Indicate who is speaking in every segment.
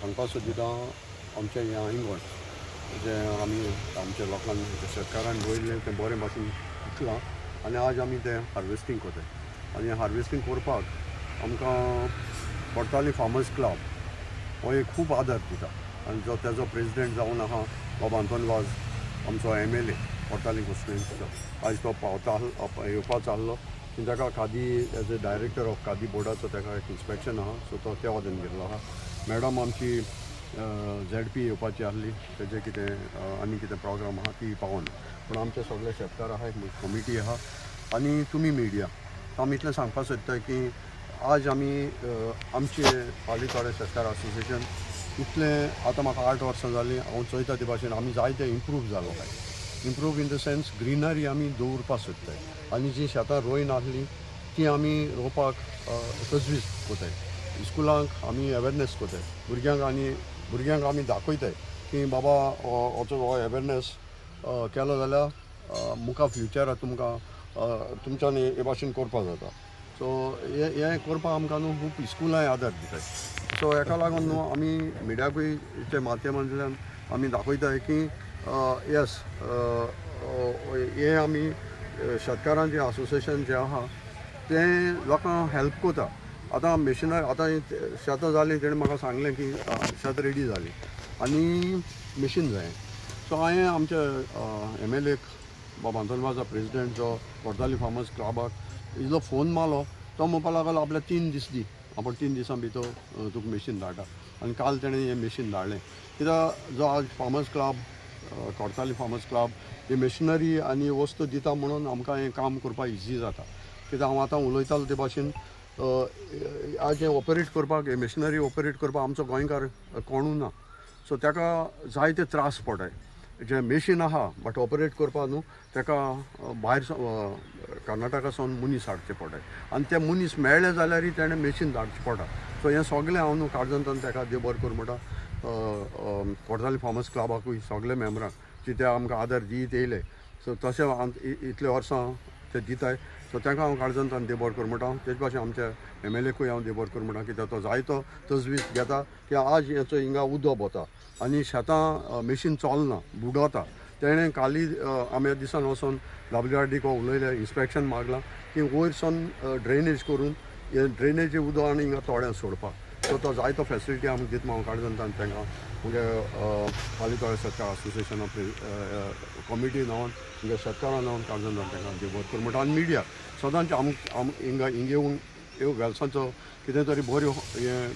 Speaker 1: सांगपा सोदिता आमच्या ह्या हिंगोण जे आमी आमच्या लोकांनी शेतकारान रोयल्लें तें बरें भाशेन पिकलां आनी आज आमी तें हार्वेस्टींग करतात आनी हार्वेस्टींग करपाक आमकां कोर्ताली फार्मर्स क्लब हो एक खूब आदार दिता आनी जो तेजो प्रेसिडेंट जावन आहा बाबा आंतोन वाज आमचो MLA कोर्ताली कॉन्स्टिट्युएन्सीचो आज तो येवपाचो आहलो ताका khadi as a director of khadi बोर्डाचो ताका एक इन्स्पेक्शन आहा सो तो त्या वटेन गेल्लो आहा मॅडम आमची ZP येवपाची आहली तेजें कितें आनी कितें प्रोग्राम आहा ती पावना पूण आमचे सगळे शेतकार आहा एक कमिटी आहा आनी तुमी मिडिया आमी इतलें सांगपा सोदता की आज आमी आमचे पालितोडे शेतकार असोसिएशन इतलें आतां म्हाका 8 वर्सां जालीं हांव चोयता ते भाशेन आमी जायते इम्प्रूव जालो काय improve in the sense greenery आमी दवरपा सोदताय आनी जी शेतां रोयन आहली ती आमी रोवपाक तजवीज कोताय स्कुलांक आमी अवेरनेस कोताय भुरग्यांक आमी दाखयताय की बाबा हो अवेरनेस केलो जाल्यार मुखार फ्युचराक तुमकां तुमच्यान हे भाशेन करपा जाता सो हें करपाक आमकां न्हू खूब स्कुलांय आदार दिताय सो हेका लागून न्हू आमी मिडियाकूय माध्यमांतल्यान आमी दाखयताय की येस हें आमी शेतकारांचें असोसिएशन जें आहा तें लोकांक हेल्प कोता आतां मेशिनरी आतां शेतां जालीं तेणें म्हाका सांगलें की शेत रेडी जाली आनी मेशीन जाय सो हांवें आमच्या MLA बाबा आंतोन वाजा प्रेसिडेंट जो कोर्ताली फार्मर्स क्लबाक इल्लो फोन मारलो तो म्हणपाक लागलो आपल्या 3 दीस दी आपण 3 दिसां भितर तुका मेशीन धाडटा आनी काल तेणें हें मेशीन धाडलें कित्याक जो आज farmers club Cortalim farmers club ही मेशिनरी आनी वस्तू दिता म्हणून आमकां हें काम करपाक इजी जाता कित्याक हांव आतां उलयतालो ते भाशेन आज हें ऑपरेट करपाक हे मेशिनरी ऑपरेट करपाक आमचो गोंयकार कोणू ना सो ताका जायते त्रास पडटाय जे मेशीन आहा बट ऑपरेट करपा न्हू ताका भायर कर्नाटका सावन मनीस हाडचे पडटाय आनी ते मनीस मेळ्ळे जाल्यारय तेणें मेशीन धाडचें पडटा सो हें सगळें हांव न्हू काळजांतल्यान ताका देव बरें करूं म्हणटा कोर्ताली फार्मर्स क्लबाकूय सगळे मेंबरांक जी ते आमकां आदार दीत येयले सो तशें इतले वर्सां ते दिताय सो तांकां हांव काळजांतल्यान देव बरें करूं म्हणटा तेच भाशेन आमच्या MLAकूय हांव देव बरें करूं म्हणटा कित्याक तो जायतो तजवीज घेता की आज हेचो हिंगा उदक वता आनी शेतां मेशीन चलना बुडोता तेणें काली आमी दिसान वचोन WRD को उलयलें इन्स्पेक्शन मागलां की वयर सावन ड्रेनेज करून हे ड्रेनेजी उदक आनी हिंगा थोड्यां सोडपाक सो तो जायतो फेसिलिटी आमकां दिता हांव काळजांतल्यान तांकां म्हणजे पालितोडे शेतकार असोसिएशन कमिटी नांवान म्हणजे शेतकारां नांवान काळजांतल्यान तांकां देव बरें करूं म्हणटा आनी मिडिया सदांच हिंगा येवन ह्यो वेलसांचो कितें तरी बऱ्यो हें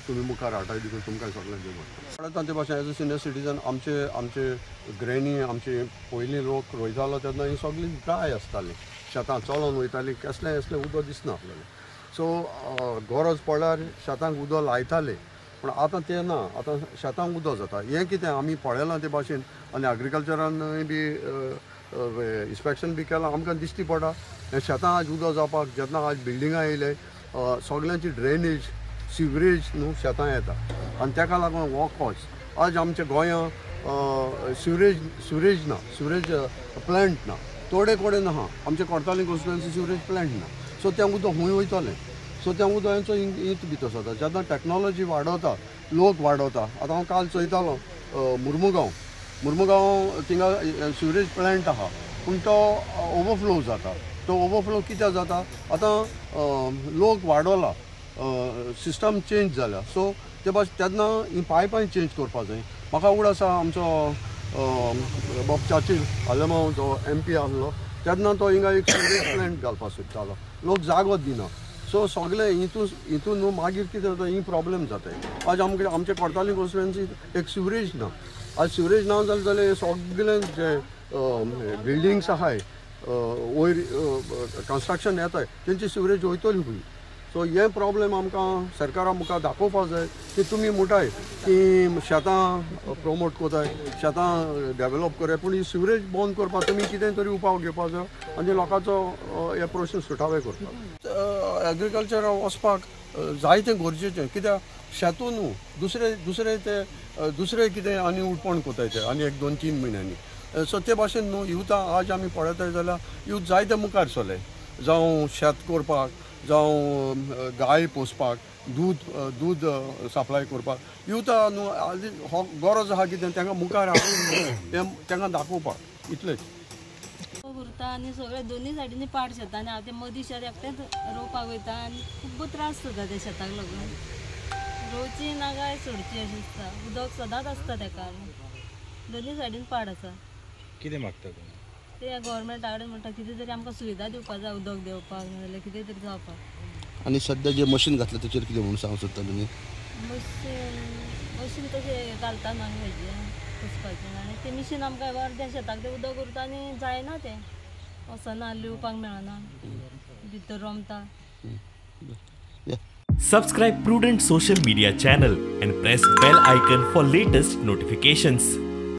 Speaker 1: तुमी मुखार हाडटाय देखून तुमकां सगळ्यांक देव बरें करूं ते भाशेन एज अ सिनियर सिटीजन आमचे ग्रॅनी आमचे पयलीं लोक रोयतालो तेन्ना ही सगळीं ड्राय आसतालीं शेतां चलोन वयतालीं कसलें उदक दिसना आसलेलें सो गरज पडल्यार शेतांक उदक लायताले पूण आतां तें ना आतां शेतांक उदक जाता हें कितें आमी पळयलां ते भाशेन आनी एग्रिकल्चरानूय बी इन्स्पेक्शन बी केलां आमकां दिश्टी पडटा हें शेतां आज उदक जावपाक जेन्ना आज बिल्डिंगां येयले सगळ्यांची ड्रेनेज सिवरेज न्हू शेतां येता आनी ताका लागून हो कॉज आज आमच्या गोंयांत सिवरेज ना सिवरेज प्लांट ना थोडे कडेन आहा आमच्या कोर्ताली कॉन्स्टिट्युएन्सी सिवरेज प्लांट ना सो तें उदक खंय वयतलें सो त्या उदकांचो इंत भितर जाता जेन्ना टॅक्नोलॉजी वाडवता लोक वाडवता आतां हांव काल चयतालो मुर्मुगांव थिंगा सिवरेज प्लांट आहा पूण तो ओवरफ्लो जाता तो ओवरफ्लो कित्याक जाता आतां लोक वाडवला सिस्टम चेंज जाला सो ते भाशेन तेन्ना ही पायपाय चेंज करपा जाय म्हाका आवड आसा आमचो बाब चाची आलेमांव जो MP आहलो तेन्ना तो हिंगा एक सिवरेज प्लांट घालपा सोदतालो लोक जागो दिना सो सगळे हितून न्हू मागीर कितें जाता ही प्रॉब्लेम जाताय आज आमचे कोर्ताली कॉन्स्टिट्युएन्सी एक सिवरेज ना आज सिवरेज ना जाल्यार सगळे जे बिल्डिंग्स आहाय वयर कन्स्ट्रक्शन येताय तेंची सिवरेज वयतली खंय सो हे प्रॉब्लेम आमकां सरकारा मुखार दाखोवपाक जाय की तुमी म्हणटाय की शेतां प्रमोट कोताय शेतां डेवलप कराय पूण ही सिवरेज बंद करपाक तुमी कितें तरी उपाव घेवपाक जाय आनी लोकांचो हे प्रश्न सुटावे करपाक एग्रिकल्चराक वचपाक जायतें गरजेचें कित्याक शेतून न्हू दुसरे कितें आनी उठपण कोताय ते आनी 1-2-3 म्हयन्यांनी सो ते भाशेन न्हू युथा आज आमी पळयताय जाल्यार यूथ जायते मुखार सरले जावं शेत करपाक जावं गाय पोसपाक दूद सप्लाय करपाक युथा न्हू हो गरज आहा कितें तांकां मुखार हाडून तांकां दाखोवपाक इतलेंच
Speaker 2: उरता आनी सगळे दोन्ही सायडींनी पाड शेतां आनी हांव ते मदीं शेत एकटेंच रोवपाक वयता आनी खूब त्रास जाता त्या शेताक लागून रोवची ना काय सोडची अशें दिसता उदक सदांच आसता ताका दोन्ही सायडीन पाड आसा
Speaker 3: कितें मागता तुमी
Speaker 2: ते गव्हर्मेंटा कडेन म्हणटा कितें तरी आमकां सुविधा दिवपाक जाय उदक देवपाक नाजाल्यार कितें तरी जावपाक
Speaker 4: आणि सध्या जे मशीन घातलं त्याचेर कितें म्हणून सांगूंक सोदता तुमी
Speaker 2: मशीन तशें घालता न्हू हेजें पुसपाचें आनी तें मिशीन आमकां अर्द्या शेताक तें उदक उरता आनी जायना तें वसना लिवपाक मेळना भितर रोमता
Speaker 5: Subscribe Prudent social media channel and press bell icon for latest notifications.